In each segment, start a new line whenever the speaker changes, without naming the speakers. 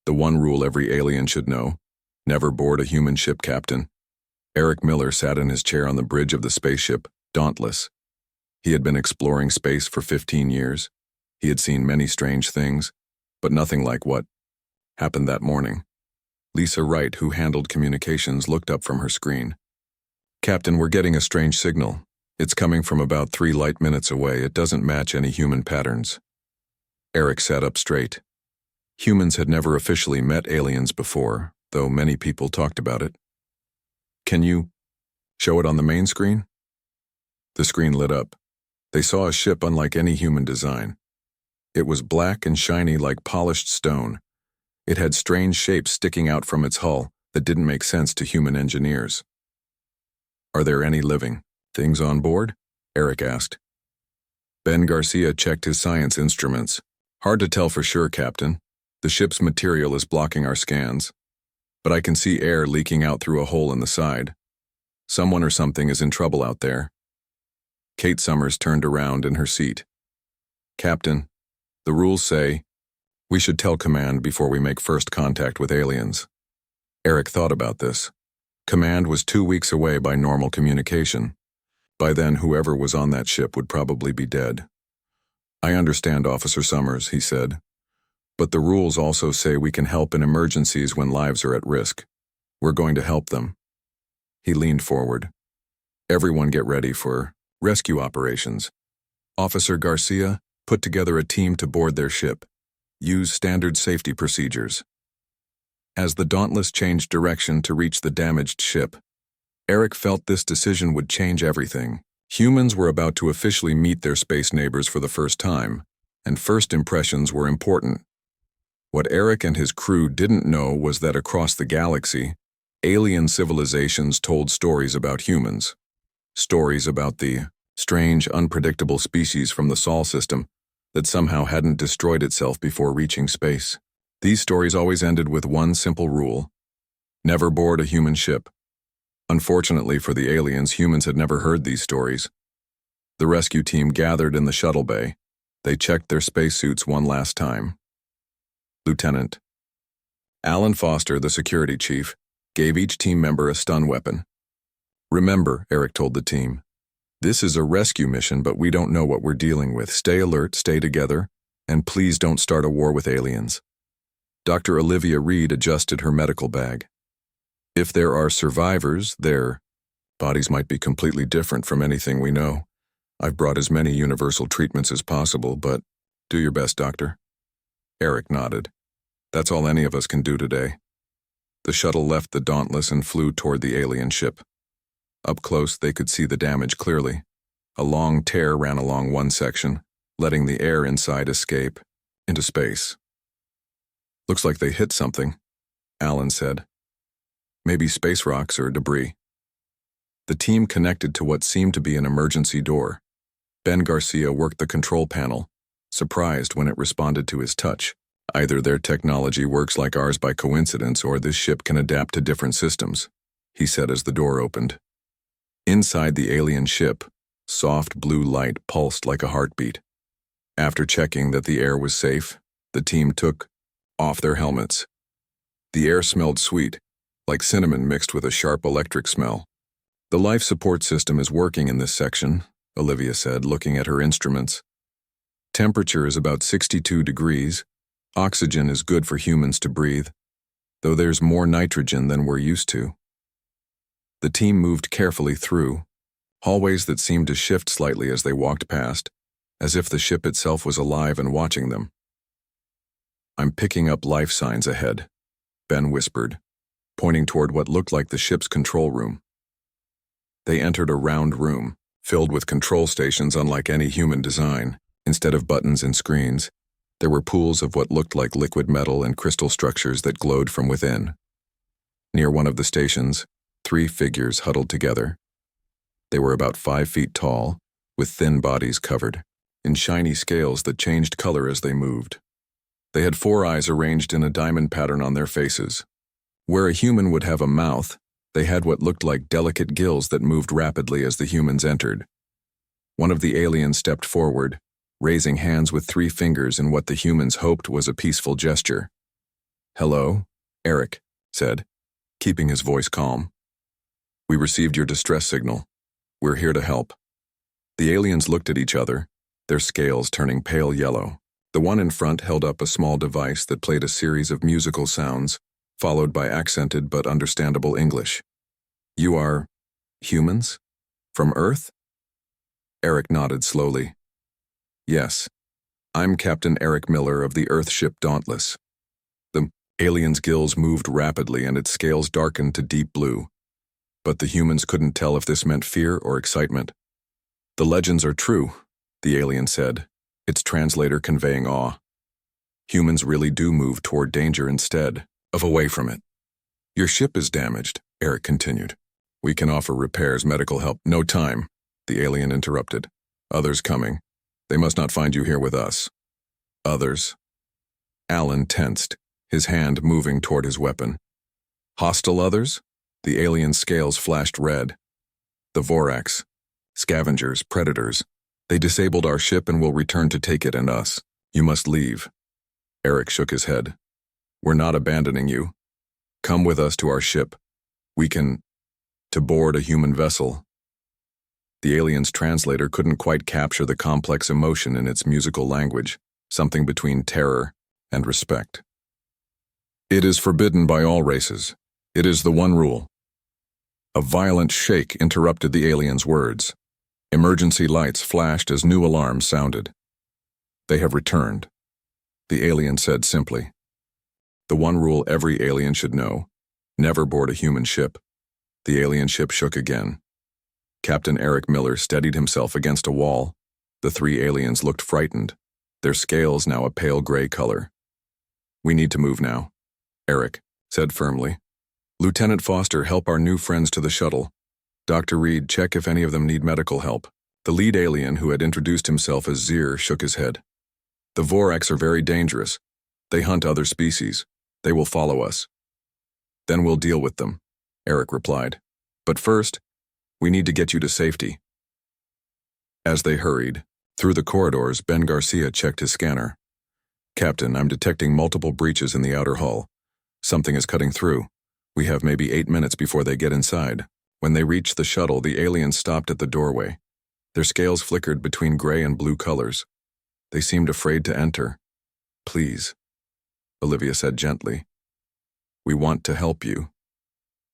The one rule every alien should know: never board a human ship, Captain. Eric Miller sat in his chair on the bridge of the spaceship, dauntless. He had been exploring space for 15 years. He had seen many strange things, but nothing like what happened that morning. Lisa Wright, who handled communications, looked up from her screen. "Captain, we're getting a strange signal. It's coming from about 3 light minutes away. It doesn't match any human patterns." Eric sat up straight. Humans had never officially met aliens before, though many people talked about it. "Can you show it on the main screen?" The screen lit up. They saw a ship unlike any human design. It was black and shiny like polished stone. It had strange shapes sticking out from its hull that didn't make sense to human engineers. "Are there any living things on board?" Eric asked. Ben Garcia checked his science instruments. "Hard to tell for sure, Captain. The ship's material is blocking our scans, but I can see air leaking out through a hole in the side. Someone or something is in trouble out there." Kate Summers turned around in her seat. "Captain, the rules say we should tell command before we make first contact with aliens." Eric thought about this. Command was 2 weeks away by normal communication. By then, whoever was on that ship would probably be dead. "I understand, Officer Summers," he said. "But the rules also say we can help in emergencies when lives are at risk. We're going to help them." He leaned forward. "Everyone get ready for rescue operations. Officer Garcia, put together a team to board their ship. Use standard safety procedures." As the Dauntless changed direction to reach the damaged ship, Eric felt this decision would change everything. Humans were about to officially meet their space neighbors for the first time, and first impressions were important. What Eric and his crew didn't know was that across the galaxy, alien civilizations told stories about humans. Stories about the strange, unpredictable species from the Sol system that somehow hadn't destroyed itself before reaching space. These stories always ended with one simple rule: never board a human ship. Unfortunately for the aliens, humans had never heard these stories. The rescue team gathered in the shuttle bay. They checked their spacesuits one last time. Lieutenant Alan Foster, the security chief, gave each team member a stun weapon. "Remember," Eric told the team, "this is a rescue mission, but we don't know what we're dealing with. Stay alert, stay together, and please don't start a war with aliens." Dr. Olivia Reed adjusted her medical bag. "If there are survivors, their bodies might be completely different from anything we know. I've brought as many universal treatments as possible, but do your best, Doctor." Eric nodded. "That's all any of us can do today." The shuttle left the Dauntless and flew toward the alien ship. Up close, they could see the damage clearly. A long tear ran along one section, letting the air inside escape into space. "Looks like they hit something," Alan said. "Maybe space rocks or debris." The team connected to what seemed to be an emergency door. Ben Garcia worked the control panel, surprised when it responded to his touch. "Either their technology works like ours by coincidence, or this ship can adapt to different systems," he said as the door opened. Inside the alien ship, soft blue light pulsed like a heartbeat. After checking that the air was safe, the team took off their helmets. The air smelled sweet, like cinnamon mixed with a sharp electric smell. "The life support system is working in this section," Olivia said, looking at her instruments. "Temperature is about 62 degrees. Oxygen is good for humans to breathe, though there's more nitrogen than we're used to." The team moved carefully through hallways that seemed to shift slightly as they walked past, as if the ship itself was alive and watching them. "I'm picking up life signs ahead," Ben whispered, pointing toward what looked like the ship's control room. They entered a round room, filled with control stations unlike any human design. Instead of buttons and screens, there were pools of what looked like liquid metal and crystal structures that glowed from within. Near one of the stations, 3 figures huddled together. They were about 5 feet tall, with thin bodies covered in shiny scales that changed color as they moved. They had 4 eyes arranged in a diamond pattern on their faces. Where a human would have a mouth, they had what looked like delicate gills that moved rapidly as the humans entered. One of the aliens stepped forward, raising hands with 3 fingers in what the humans hoped was a peaceful gesture. Hello, Eric said, keeping his voice calm. We received your distress signal. We're here to help. The aliens looked at each other, their scales turning pale yellow. The one in front held up a small device that played a series of musical sounds, followed by accented but understandable English. You are humans? From Earth? Eric nodded slowly. Yes. I'm Captain Eric Miller of the Earth ship Dauntless. The alien's gills moved rapidly and its scales darkened to deep blue. But the humans couldn't tell if this meant fear or excitement. The legends are true, the alien said, its translator conveying awe. Humans really do move toward danger instead of away from it. Your ship is damaged, Eric continued. We can offer repairs, medical help. No time, the alien interrupted. Others coming. They must not find you here with us. Others? Alan tensed, his hand moving toward his weapon. Hostile others? The alien's scales flashed red. The Vorax. Scavengers, predators. They disabled our ship and will return to take it and us. You must leave. Eric shook his head. We're not abandoning you. Come with us to our ship. We can... to board a human vessel. The alien's translator couldn't quite capture the complex emotion in its musical language, something between terror and respect. It is forbidden by all races. It is the one rule. A violent shake interrupted the alien's words. Emergency lights flashed as new alarms sounded. They have returned, the alien said simply. The one rule every alien should know: never board a human ship. The alien ship shook again. Captain Eric Miller steadied himself against a wall. The three aliens looked frightened, their scales now a pale gray color. We need to move now, Eric said firmly. Lieutenant Foster, help our new friends to the shuttle. Dr. Reed, check if any of them need medical help. The lead alien, who had introduced himself as Zir, shook his head. The Vorax are very dangerous. They hunt other species. They will follow us. Then we'll deal with them, Eric replied. But first, we need to get you to safety. As they hurried through the corridors, Ben Garcia checked his scanner. Captain, I'm detecting multiple breaches in the outer hull. Something is cutting through. We have maybe 8 minutes before they get inside. When they reached the shuttle, the aliens stopped at the doorway. Their scales flickered between gray and blue colors. They seemed afraid to enter. Please, Olivia said gently. We want to help you.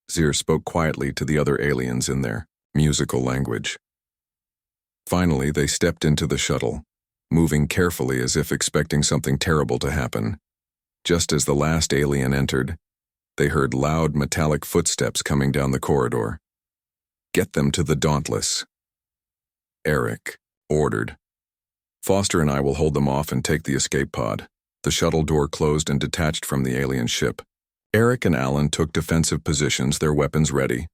Zir spoke quietly to the other aliens in their musical language. Finally, they stepped into the shuttle, moving carefully as if expecting something terrible to happen. Just as the last alien entered, they heard loud metallic footsteps coming down the corridor. Get them to the Dauntless, Eric ordered. Foster and I will hold them off and take the escape pod. The shuttle door closed and detached from the alien ship. Eric and Alan took defensive positions, their weapons ready.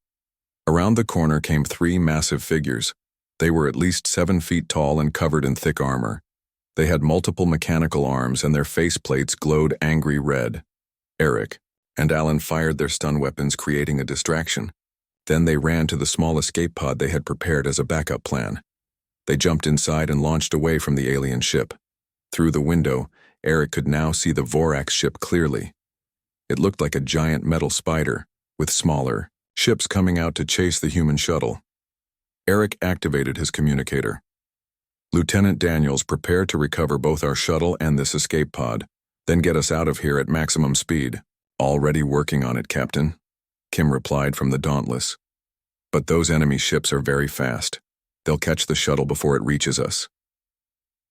Around the corner came 3 massive figures. They were at least 7 feet tall and covered in thick armor. They had multiple mechanical arms and their faceplates glowed angry red. Eric and Alan fired their stun weapons, creating a distraction. Then they ran to the small escape pod they had prepared as a backup plan. They jumped inside and launched away from the alien ship. Through the window, Eric could now see the Vorax ship clearly. It looked like a giant metal spider, with smaller ships coming out to chase the human shuttle. Eric activated his communicator. Lieutenant Daniels, prepare to recover both our shuttle and this escape pod, then get us out of here at maximum speed. Already working on it, Captain, Kim replied from the Dauntless. But those enemy ships are very fast. They'll catch the shuttle before it reaches us.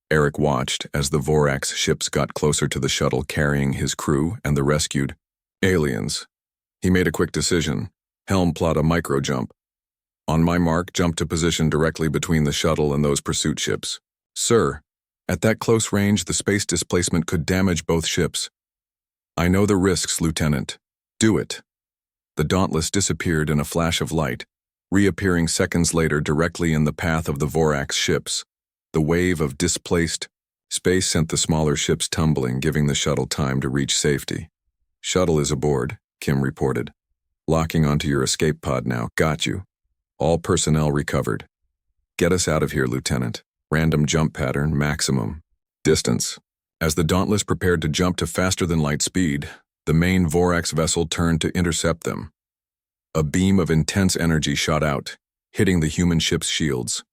Eric watched as the Vorax ships got closer to the shuttle, carrying his crew and the rescued aliens. He made a quick decision. Helm, plot a micro jump. On my mark, jump to position directly between the shuttle and those pursuit ships. Sir, at that close range, the space displacement could damage both ships. I know the risks, Lieutenant. Do it. The Dauntless disappeared in a flash of light, reappearing seconds later directly in the path of the Vorax ships. The wave of displaced space sent the smaller ships tumbling, giving the shuttle time to reach safety. Shuttle is aboard, Kim reported. Locking onto your escape pod now. Got you. All personnel recovered. Get us out of here, Lieutenant. Random jump pattern, maximum distance. As the Dauntless prepared to jump to faster-than-light speed, The main Vorax vessel turned to intercept them. A beam of intense energy shot out, hitting the human ship's shields.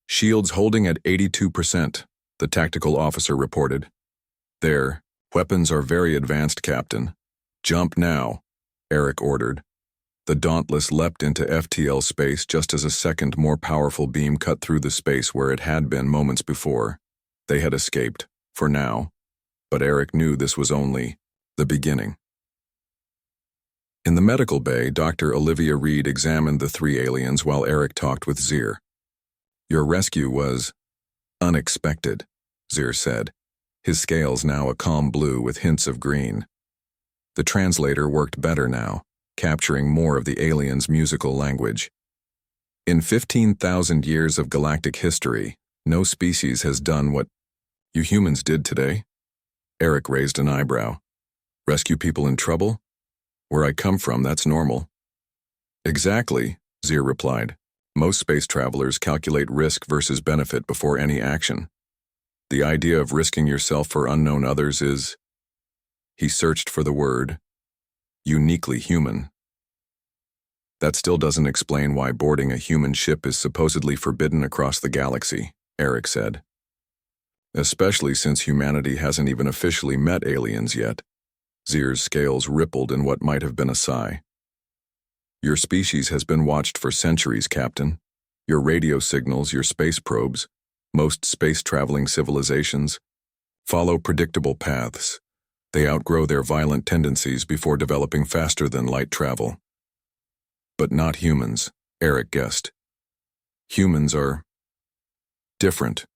Shields holding at 82%, the tactical officer reported. Their weapons are very advanced, Captain. Jump now, Eric ordered. The Dauntless leapt into FTL space just as a second, more powerful beam cut through the space where it had been moments before. They had escaped, for now, but Eric knew this was only the beginning. In the medical bay, Dr. Olivia Reed examined the three aliens while Eric talked with Zir. Your rescue was unexpected, Zir said, his scales now a calm blue with hints of green. The translator worked better now, capturing more of the aliens' musical language. In 15,000 years of galactic history, no species has done what you humans did today. Eric raised an eyebrow. Rescue people in trouble? Where I come from, that's normal. Exactly, Zir replied. Most space travelers calculate risk versus benefit before any action. The idea of risking yourself for unknown others is, he searched for the word, uniquely human. That still doesn't explain why boarding a human ship is supposedly forbidden across the galaxy, Eric said. Especially since humanity hasn't even officially met aliens yet. Zir's scales rippled in what might have been a sigh. Your species has been watched for centuries, Captain. Your radio signals, your space probes, most space-traveling civilizations, follow predictable paths. They outgrow their violent tendencies before developing faster than light travel. But not humans, Eric guessed. Humans are different.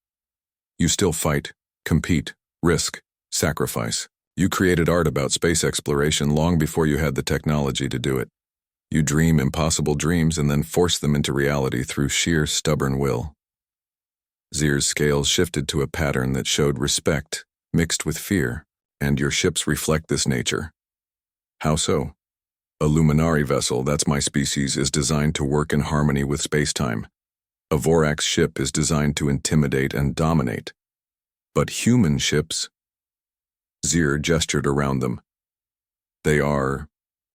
You still fight, compete, risk, sacrifice. You created art about space exploration long before you had the technology to do it. You dream impossible dreams and then force them into reality through sheer stubborn will. Zir's scales shifted to a pattern that showed respect, mixed with fear, and your ships reflect this nature. How so? A Luminari vessel, that's my species, is designed to work in harmony with space-time. A Vorax ship is designed to intimidate and dominate. But human ships, Zir gestured around them. They are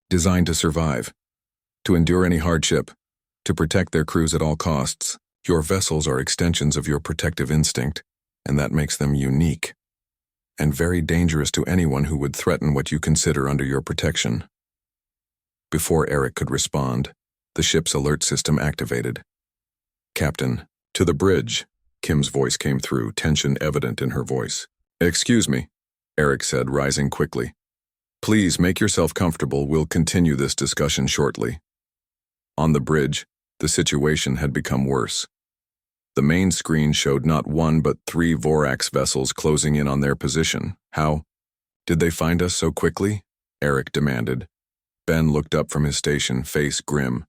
designed to survive, to endure any hardship, to protect their crews at all costs. Your vessels are extensions of your protective instinct, and that makes them unique, and very dangerous to anyone who would threaten what you consider under your protection. Before Eric could respond, the ship's alert system activated. Captain, to the bridge, Kim's voice came through, tension evident in her voice. Excuse me, Eric said, rising quickly. Please make yourself comfortable, we'll continue this discussion shortly. On the bridge, the situation had become worse. The main screen showed not one but 3 Vorax vessels closing in on their position. How did they find us so quickly? Eric demanded. Ben looked up from his station, face grim.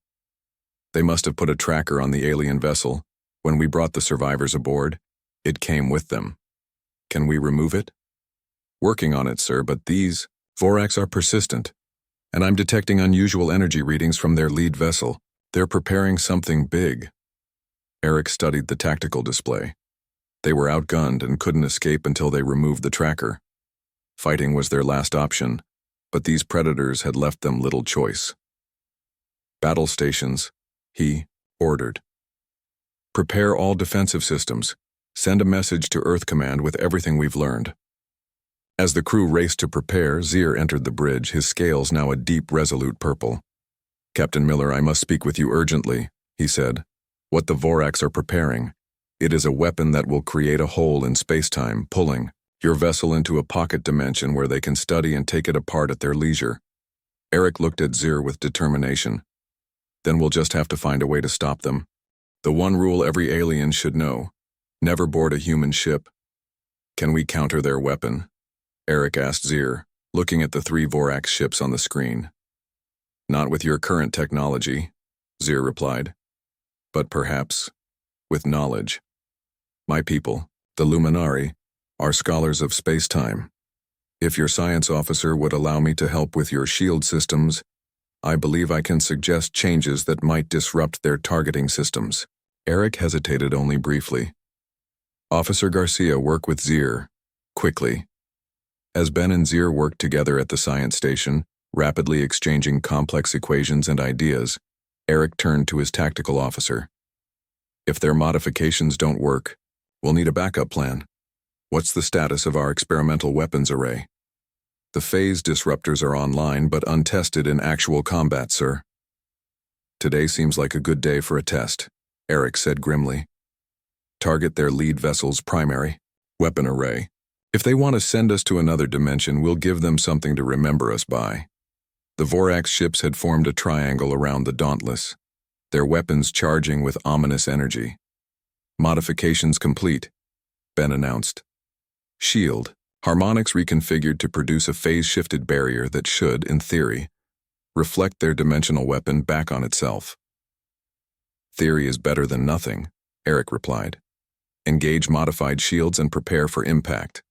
They must have put a tracker on the alien vessel. When we brought the survivors aboard, it came with them. Can we remove it? Working on it, sir, but these Vorax are persistent, and I'm detecting unusual energy readings from their lead vessel. They're preparing something big. Eric studied the tactical display. They were outgunned and couldn't escape until they removed the tracker. Fighting was their last option, but these predators had left them little choice. Battle stations, he ordered. Prepare all defensive systems. Send a message to Earth Command with everything we've learned. As the crew raced to prepare, Zir entered the bridge, his scales now a deep, resolute purple. Captain Miller, I must speak with you urgently, he said. What the Vorax are preparing, it is a weapon that will create a hole in space-time, pulling your vessel into a pocket dimension where they can study and take it apart at their leisure. Eric looked at Zir with determination. Then we'll just have to find a way to stop them. The one rule every alien should know: never board a human ship. Can we counter their weapon? Eric asked Zir, looking at the 3 Vorax ships on the screen. Not with your current technology, Zir replied. But perhaps with knowledge. My people, the Luminari, are scholars of space-time. If your science officer would allow me to help with your shield systems, I believe I can suggest changes that might disrupt their targeting systems. Eric hesitated only briefly. Officer Garcia, work with Zir, quickly. As Ben and Zier worked together at the science station, rapidly exchanging complex equations and ideas, Eric turned to his tactical officer. If their modifications don't work, we'll need a backup plan. What's the status of our experimental weapons array? The phase disruptors are online but untested in actual combat, sir. Today seems like a good day for a test, Eric said grimly. Target their lead vessel's primary weapon array. If they want to send us to another dimension, we'll give them something to remember us by. The Vorax ships had formed a triangle around the Dauntless, their weapons charging with ominous energy. Modifications complete, Ben announced. Shield, harmonics reconfigured to produce a phase-shifted barrier that should, in theory, reflect their dimensional weapon back on itself. Theory is better than nothing, Eric replied. Engage modified shields and prepare for impact.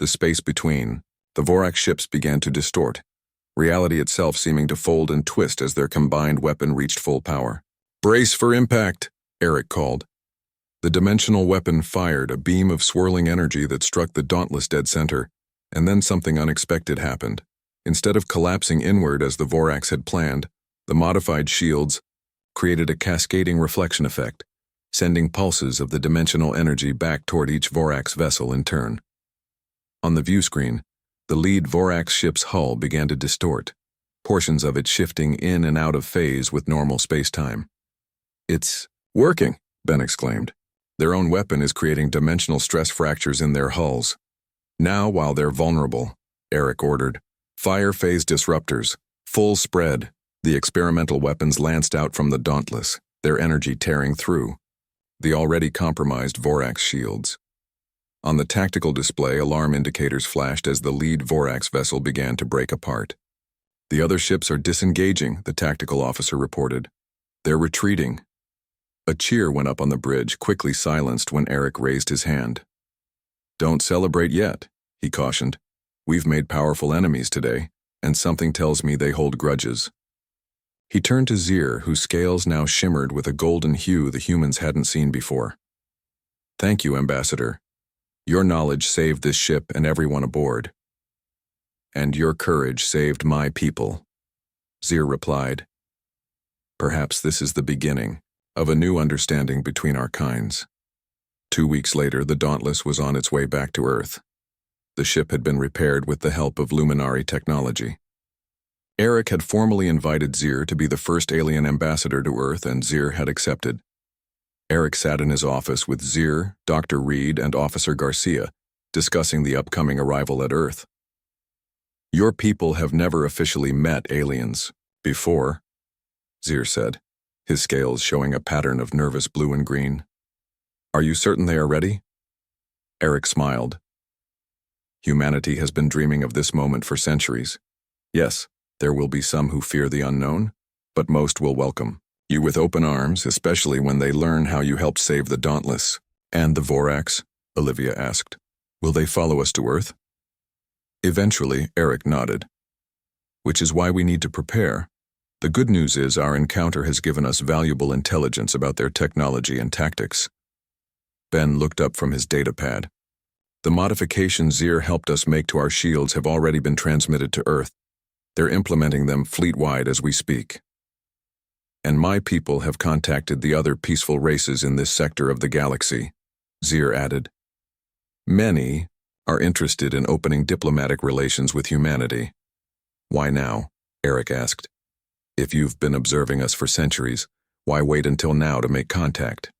The space between the Vorax ships began to distort, reality itself seeming to fold and twist as their combined weapon reached full power. Brace for impact, Eric called. The dimensional weapon fired a beam of swirling energy that struck the Dauntless dead center, and then something unexpected happened. Instead of collapsing inward as the Vorax had planned, the modified shields created a cascading reflection effect, sending pulses of the dimensional energy back toward each Vorax vessel in turn. On the view screen, the lead Vorax ship's hull began to distort, portions of it shifting in and out of phase with normal space-time. It's working, Ben exclaimed. Their own weapon is creating dimensional stress fractures in their hulls. Now, while they're vulnerable, Eric ordered, fire phase disruptors, full spread. The experimental weapons lanced out from the Dauntless, their energy tearing through the already compromised Vorax shields. On the tactical display, alarm indicators flashed as the lead Vorax vessel began to break apart. The other ships are disengaging, the tactical officer reported. They're retreating. A cheer went up on the bridge, quickly silenced when Eric raised his hand. Don't celebrate yet, he cautioned. We've made powerful enemies today, and something tells me they hold grudges. He turned to Zier, whose scales now shimmered with a golden hue the humans hadn't seen before. Thank you, Ambassador. Your knowledge saved this ship and everyone aboard. And your courage saved my people, Zier replied. Perhaps this is the beginning of a new understanding between our kinds. 2 weeks later, the Dauntless was on its way back to Earth. The ship had been repaired with the help of Luminary technology. Eric had formally invited Zier to be the first alien ambassador to Earth, and Zier had accepted. Eric sat in his office with Zier, Dr. Reed, and Officer Garcia, discussing the upcoming arrival at Earth. Your people have never officially met aliens before, Zier said, his scales showing a pattern of nervous blue and green. Are you certain they are ready? Eric smiled. Humanity has been dreaming of this moment for centuries. Yes, there will be some who fear the unknown, but most will welcome you with open arms, especially when they learn how you helped save the Dauntless. And the Vorax? Olivia asked. Will they follow us to Earth? Eventually, Eric nodded. Which is why we need to prepare. The good news is our encounter has given us valuable intelligence about their technology and tactics. Ben looked up from his datapad. The modifications Zier helped us make to our shields have already been transmitted to Earth. They're implementing them fleet-wide as we speak. And my people have contacted the other peaceful races in this sector of the galaxy, Zier added. Many are interested in opening diplomatic relations with humanity. Why now? Eric asked. If you've been observing us for centuries, why wait until now to make contact?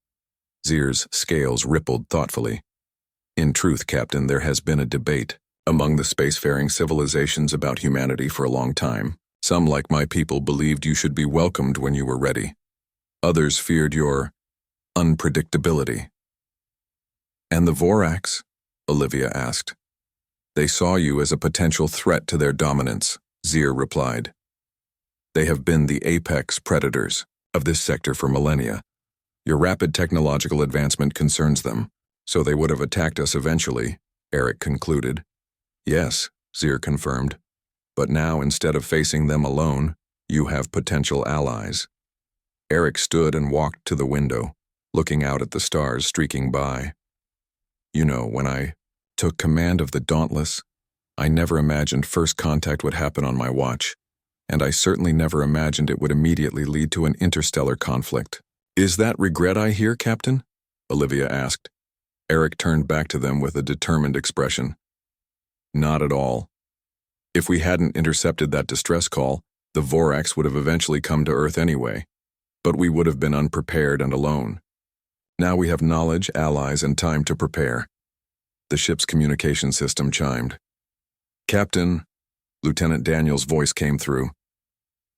Zier's scales rippled thoughtfully. In truth, Captain, there has been a debate among the spacefaring civilizations about humanity for a long time. Some, like my people, believed you should be welcomed when you were ready. Others feared your unpredictability. And the Vorax? Olivia asked. They saw you as a potential threat to their dominance, Zier replied. They have been the apex predators of this sector for millennia. Your rapid technological advancement concerns them, so they would have attacked us eventually, Eric concluded. Yes, Zier confirmed. But now, instead of facing them alone, you have potential allies. Eric stood and walked to the window, looking out at the stars streaking by. You know, when I took command of the Dauntless, I never imagined first contact would happen on my watch, and I certainly never imagined it would immediately lead to an interstellar conflict. Is that regret I hear, Captain? Olivia asked. Eric turned back to them with a determined expression. Not at all. If we hadn't intercepted that distress call, the Vorax would have eventually come to Earth anyway, but we would have been unprepared and alone. Now we have knowledge, allies, and time to prepare. The ship's communication system chimed. Captain, Lieutenant Daniel's voice came through.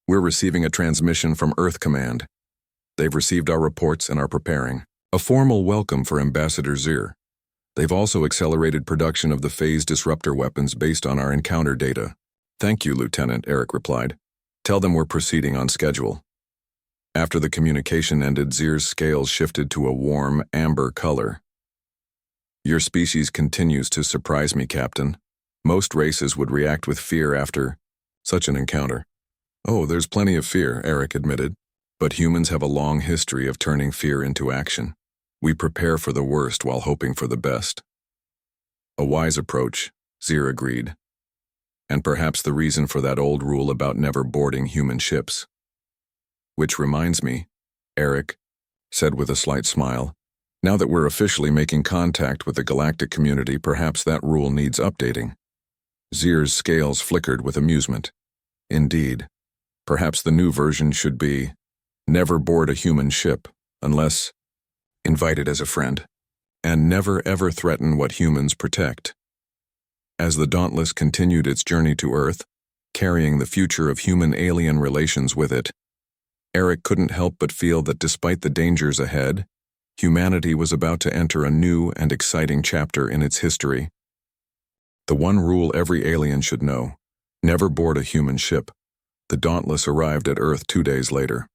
We're receiving a transmission from Earth Command. They've received our reports and are preparing. A formal welcome for Ambassador Zir. They've also accelerated production of the phase disruptor weapons based on our encounter data. Thank you, Lieutenant, Eric replied. Tell them we're proceeding on schedule. After the communication ended, Zir's scales shifted to a warm, amber color. Your species continues to surprise me, Captain. Most races would react with fear after such an encounter. Oh, there's plenty of fear, Eric admitted. But humans have a long history of turning fear into action. We prepare for the worst while hoping for the best. A wise approach, Zir agreed. And perhaps the reason for that old rule about never boarding human ships. Which reminds me, Eric said with a slight smile, now that we're officially making contact with the galactic community, perhaps that rule needs updating. Zir's scales flickered with amusement. Indeed, perhaps the new version should be, never board a human ship, unless invited as a friend, and never ever threaten what humans protect. As the Dauntless continued its journey to Earth, carrying the future of human-alien relations with it, Eric couldn't help but feel that despite the dangers ahead, humanity was about to enter a new and exciting chapter in its history. The one rule every alien should know, never board a human ship. The Dauntless arrived at Earth 2 days later.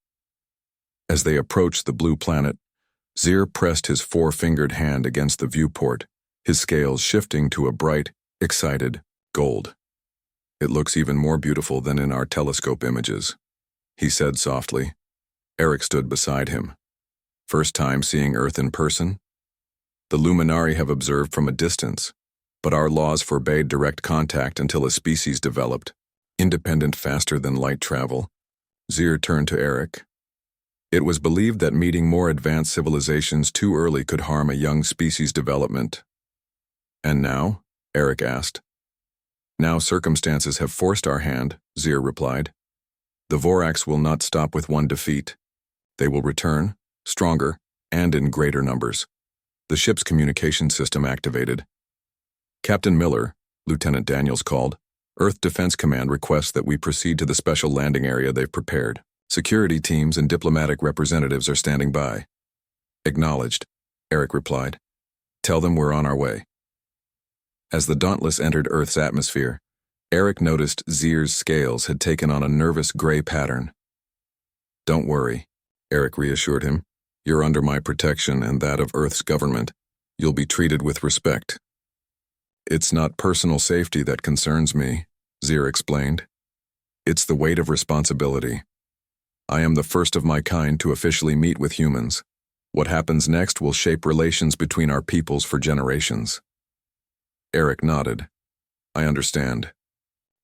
As they approached the blue planet, Zir pressed his four-fingered hand against the viewport, his scales shifting to a bright, excited gold. It looks even more beautiful than in our telescope images, he said softly. Eric stood beside him. First time seeing Earth in person? The Luminari have observed from a distance, but our laws forbade direct contact until a species developed, independent faster than light travel. Zir turned to Eric. It was believed that meeting more advanced civilizations too early could harm a young species' development. And now? Eric asked. Now circumstances have forced our hand, Zir replied. The Vorax will not stop with one defeat. They will return, stronger, and in greater numbers. The ship's communication system activated. Captain Miller, Lieutenant Daniels called. Earth Defense Command requests that we proceed to the special landing area they've prepared. Security teams and diplomatic representatives are standing by. Acknowledged, Eric replied. Tell them we're on our way. As the Dauntless entered Earth's atmosphere, Eric noticed Zir's scales had taken on a nervous gray pattern. Don't worry, Eric reassured him. You're under my protection and that of Earth's government. You'll be treated with respect. It's not personal safety that concerns me, Zir explained. It's the weight of responsibility. I am the first of my kind to officially meet with humans. What happens next will shape relations between our peoples for generations. Eric nodded. I understand.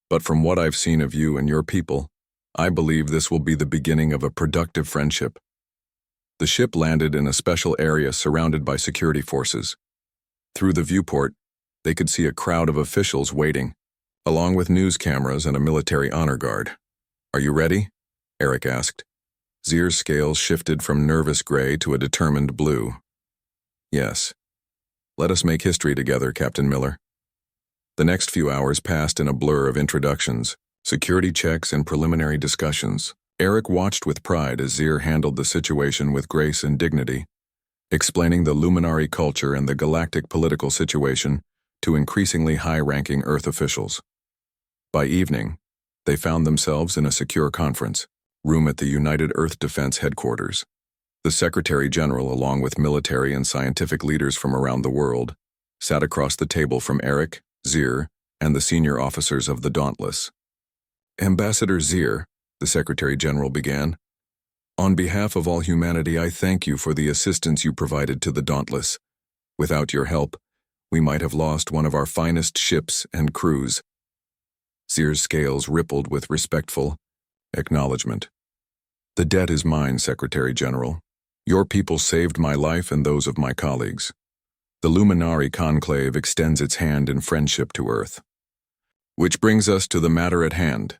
But from what I've seen of you and your people, I believe this will be the beginning of a productive friendship. The ship landed in a special area surrounded by security forces. Through the viewport, they could see a crowd of officials waiting, along with news cameras and a military honor guard. Are you ready? Eric asked. Zir's scales shifted from nervous gray to a determined blue. Yes. Let us make history together, Captain Miller. The next few hours passed in a blur of introductions, security checks, and preliminary discussions. Eric watched with pride as Zir handled the situation with grace and dignity, explaining the Luminari culture and the galactic political situation to increasingly high-ranking Earth officials. By evening, they found themselves in a secure conference room at the United Earth Defense Headquarters. The Secretary General, along with military and scientific leaders from around the world, sat across the table from Eric, Zir, and the senior officers of the Dauntless. Ambassador Zir, the Secretary General began, on behalf of all humanity, I thank you for the assistance you provided to the Dauntless. Without your help, we might have lost one of our finest ships and crews. Zier's scales rippled with respectful acknowledgement. "The debt is mine, Secretary General. Your people saved my life and those of my colleagues. The Luminari Conclave extends its hand in friendship to Earth." "Which brings us to the matter at hand,"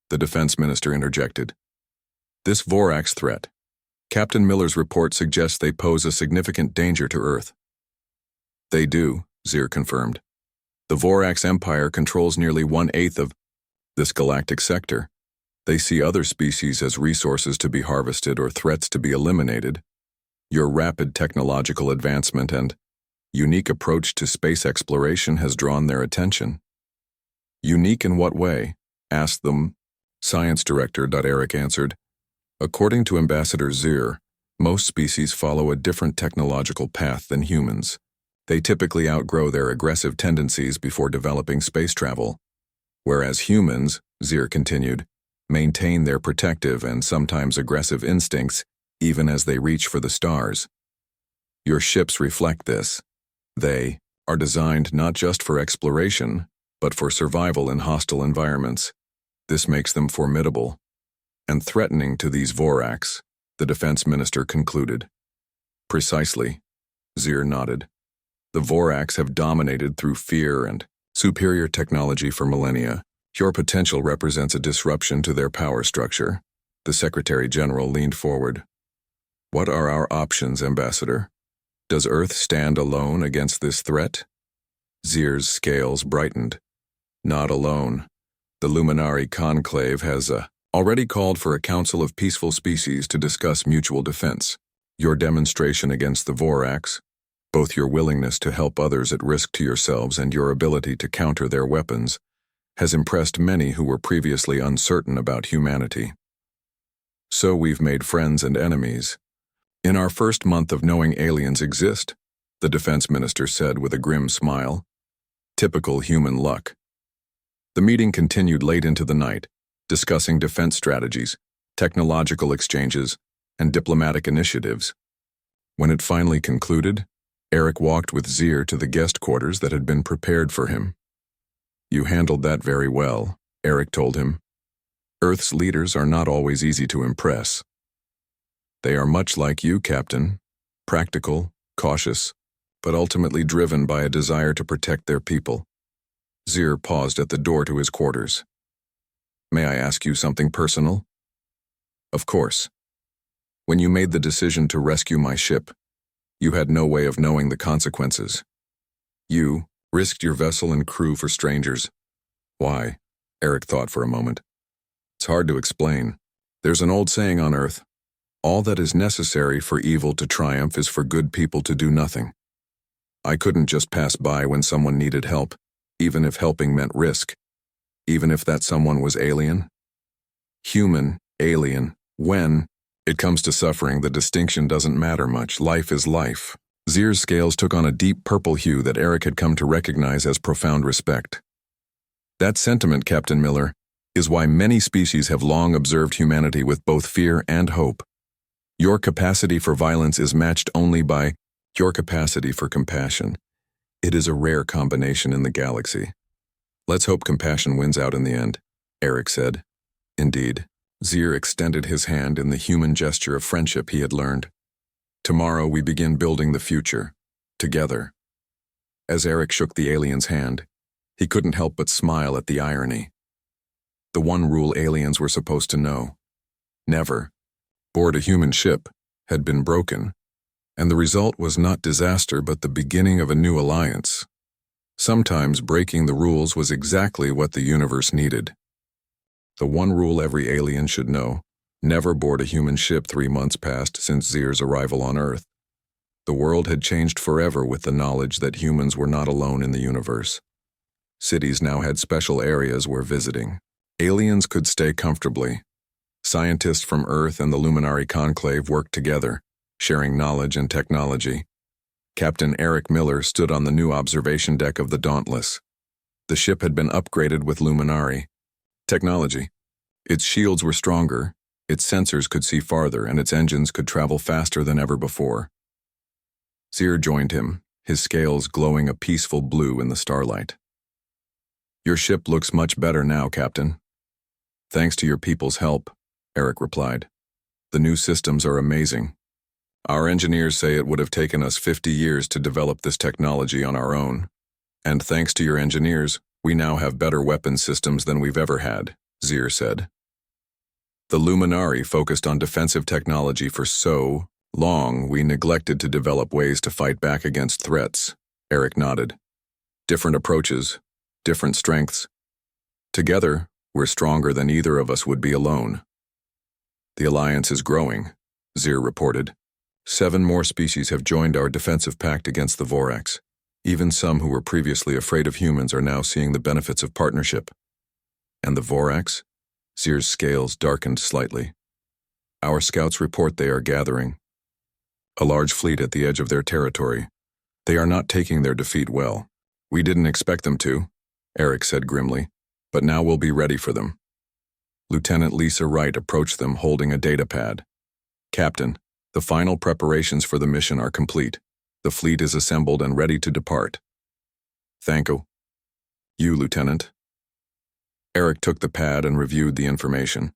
the defense minister interjected. "This Vorax threat. Captain Miller's report suggests they pose a significant danger to Earth." "They do," Zier confirmed. "The Vorax Empire controls nearly 1/8 of this galactic sector. They see other species as resources to be harvested or threats to be eliminated. Your rapid technological advancement and unique approach to space exploration has drawn their attention." "Unique in what way?" asked them. Science Director Eric answered. "According to Ambassador Zier, most species follow a different technological path than humans. They typically outgrow their aggressive tendencies before developing space travel. Whereas humans," Zier continued, "maintain their protective and sometimes aggressive instincts even as they reach for the stars. Your ships reflect this. They are designed not just for exploration, but for survival in hostile environments. This makes them formidable and threatening to these Vorax," the defense minister concluded. "Precisely," Zier nodded. "The Vorax have dominated through fear and superior technology for millennia. Your potential represents a disruption to their power structure." The Secretary General leaned forward. "What are our options, Ambassador? Does Earth stand alone against this threat?" Zier's scales brightened. "Not alone. The Luminari Conclave has already called for a council of peaceful species to discuss mutual defense. Your demonstration against the Vorax, both your willingness to help others at risk to yourselves and your ability to counter their weapons, has impressed many who were previously uncertain about humanity. So we've made friends and enemies. In our first month of knowing aliens exist," the defense minister said with a grim smile. "Typical human luck." The meeting continued late into the night, discussing defense strategies, technological exchanges, and diplomatic initiatives. When it finally concluded, Eric walked with Zier to the guest quarters that had been prepared for him. "You handled that very well," Eric told him. "Earth's leaders are not always easy to impress. They are much like you, Captain, practical, cautious, but ultimately driven by a desire to protect their people." Zier paused at the door to his quarters. "May I ask you something personal?" "Of course. When you made the decision to rescue my ship, you had no way of knowing the consequences. You risked your vessel and crew for strangers. Why?" Eric thought for a moment. "It's hard to explain. There's an old saying on Earth, all that is necessary for evil to triumph is for good people to do nothing. I couldn't just pass by when someone needed help, even if helping meant risk, even if that someone was alien. Human, alien, when it comes to suffering, the distinction doesn't matter much. Life is life." Zier's scales took on a deep purple hue that Eric had come to recognize as profound respect. "That sentiment, Captain Miller, is why many species have long observed humanity with both fear and hope. Your capacity for violence is matched only by your capacity for compassion. It is a rare combination in the galaxy. Let's hope compassion wins out in the end," Eric said. "Indeed." Zier extended his hand in the human gesture of friendship he had learned. "Tomorrow we begin building the future, together." As Eric shook the alien's hand, he couldn't help but smile at the irony. The one rule aliens were supposed to know, never board a human ship, had been broken, and the result was not disaster but the beginning of a new alliance. Sometimes breaking the rules was exactly what the universe needed. The one rule every alien should know: never board a human ship. 3 months passed since Zier's arrival on Earth. The world had changed forever with the knowledge that humans were not alone in the universe. Cities now had special areas where visiting aliens could stay comfortably. Scientists from Earth and the Luminari Conclave worked together, sharing knowledge and technology. Captain Eric Miller stood on the new observation deck of the Dauntless. The ship had been upgraded with Luminari technology. Its shields were stronger, its sensors could see farther, and its engines could travel faster than ever before. Zier joined him, his scales glowing a peaceful blue in the starlight. Your ship looks much better now, Captain. Thanks to your people's help, Eric replied. The new systems are amazing. Our engineers say it would have taken us 50 years to develop this technology on our own. And thanks to your engineers, we now have better weapon systems than we've ever had, Zir said. The Luminari focused on defensive technology for so long we neglected to develop ways to fight back against threats, Eric nodded. Different approaches, different strengths. Together, we're stronger than either of us would be alone. The alliance is growing, Zir reported. 7 more species have joined our defensive pact against the Vorax. Even some who were previously afraid of humans are now seeing the benefits of partnership. And the Vorax? Zir's scales darkened slightly. Our scouts report they are gathering. A large fleet at the edge of their territory. They are not taking their defeat well. We didn't expect them to, Eric said grimly, but now we'll be ready for them. Lieutenant Lisa Wright approached them holding a datapad. Captain, the final preparations for the mission are complete. The fleet is assembled and ready to depart. Thank you, Lieutenant. Eric took the pad and reviewed the information.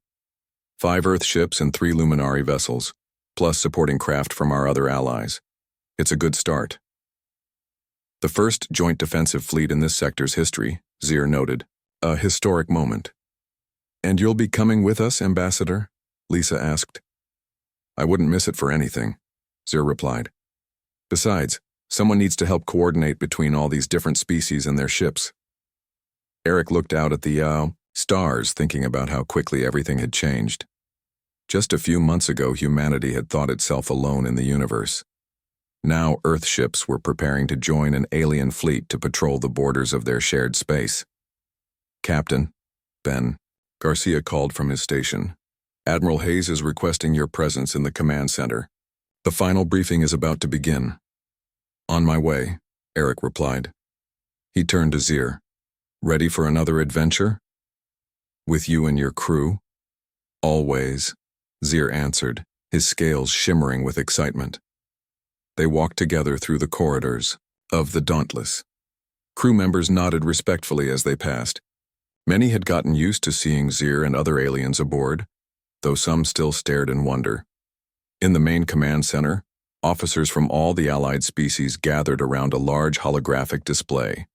5 Earth ships and 3 Luminari vessels, plus supporting craft from our other allies. It's a good start. The first joint defensive fleet in this sector's history, Zir noted. A historic moment. And you'll be coming with us, Ambassador? Lisa asked. I wouldn't miss it for anything, Zir replied. Besides, someone needs to help coordinate between all these different species and their ships. Eric looked out at the stars, thinking about how quickly everything had changed. Just a few months ago, humanity had thought itself alone in the universe. Now Earth ships were preparing to join an alien fleet to patrol the borders of their shared space. Captain, Ben, Garcia called from his station. Admiral Hayes is requesting your presence in the command center. The final briefing is about to begin. On my way, Eric replied. He turned to Zir. Ready for another adventure? With you and your crew? Always, Zir answered, his scales shimmering with excitement. They walked together through the corridors of the Dauntless. Crew members nodded respectfully as they passed. Many had gotten used to seeing Zir and other aliens aboard, though some still stared in wonder. In the main command center, officers from all the allied species gathered around a large holographic display.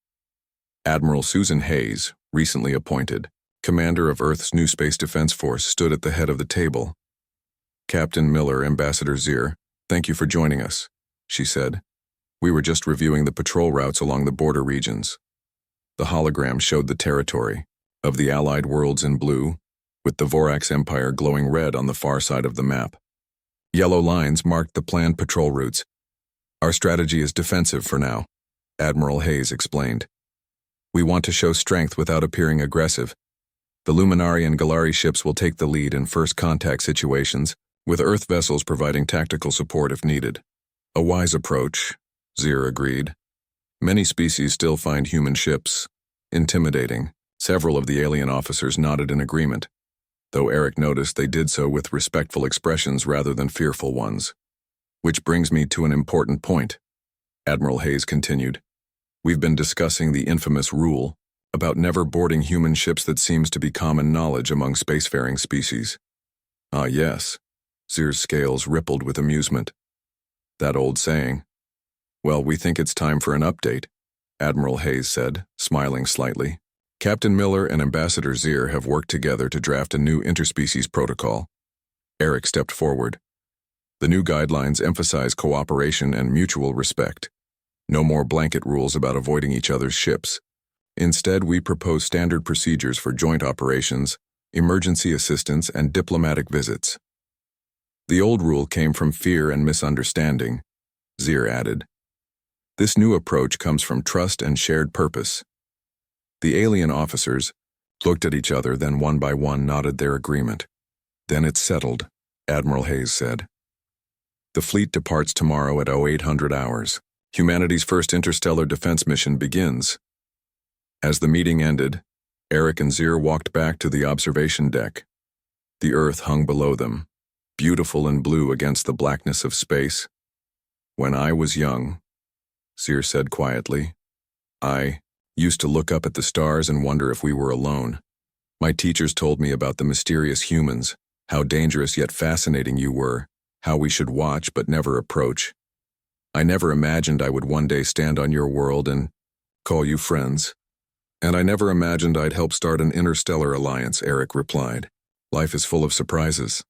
Admiral Susan Hayes, recently appointed, commander of Earth's new Space Defense Force, stood at the head of the table. Captain Miller, Ambassador Zir, thank you for joining us, she said. We were just reviewing the patrol routes along the border regions. The hologram showed the territory of the allied worlds in blue, with the Vorax Empire glowing red on the far side of the map. Yellow lines marked the planned patrol routes. Our strategy is defensive for now, Admiral Hayes explained. We want to show strength without appearing aggressive. The Luminari and Galari ships will take the lead in first contact situations, with Earth vessels providing tactical support if needed. A wise approach, Zir agreed. Many species still find human ships intimidating. Several of the alien officers nodded in agreement, though Eric noticed they did so with respectful expressions rather than fearful ones. Which brings me to an important point, Admiral Hayes continued. We've been discussing the infamous rule about never boarding human ships that seems to be common knowledge among spacefaring species. Ah, yes. Zir's scales rippled with amusement. That old saying. Well, we think it's time for an update, Admiral Hayes said, smiling slightly. Captain Miller and Ambassador Zir have worked together to draft a new interspecies protocol. Eric stepped forward. The new guidelines emphasize cooperation and mutual respect. No more blanket rules about avoiding each other's ships. Instead, we propose standard procedures for joint operations, emergency assistance, and diplomatic visits. The old rule came from fear and misunderstanding, Zir added. This new approach comes from trust and shared purpose. The alien officers looked at each other, then one by one nodded their agreement. Then it's settled, Admiral Hayes said. The fleet departs tomorrow at 0800 hours. Humanity's first interstellar defense mission begins. As the meeting ended, Eric and Zir walked back to the observation deck. The Earth hung below them, beautiful and blue against the blackness of space. When I was young, Zir said quietly, I Used to look up at the stars and wonder if we were alone. My teachers told me about the mysterious humans, how dangerous yet fascinating you were, how we should watch but never approach. I never imagined I would one day stand on your world and call you friends. And I never imagined I'd help start an interstellar alliance, Eric replied. Life is full of surprises.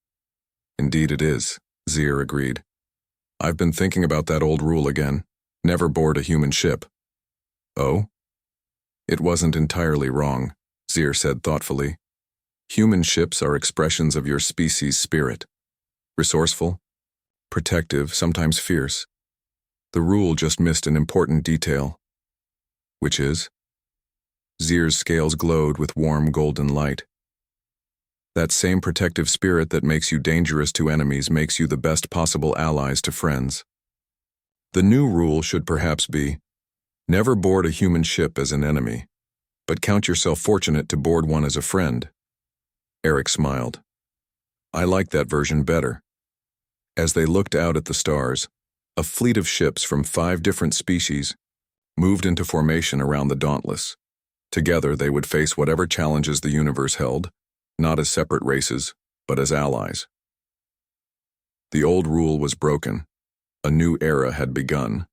Indeed it is, Zier agreed. I've been thinking about that old rule again. Never board a human ship. Oh? It wasn't entirely wrong, Zier said thoughtfully. Human ships are expressions of your species' spirit. Resourceful, protective, sometimes fierce. The rule just missed an important detail. Which is? Zier's scales glowed with warm golden light. That same protective spirit that makes you dangerous to enemies makes you the best possible allies to friends. The new rule should perhaps be, never board a human ship as an enemy, but count yourself fortunate to board one as a friend. Eric smiled. I like that version better. As they looked out at the stars, a fleet of ships from 5 different species moved into formation around the Dauntless. Together they would face whatever challenges the universe held, not as separate races, but as allies. The old rule was broken. A new era had begun.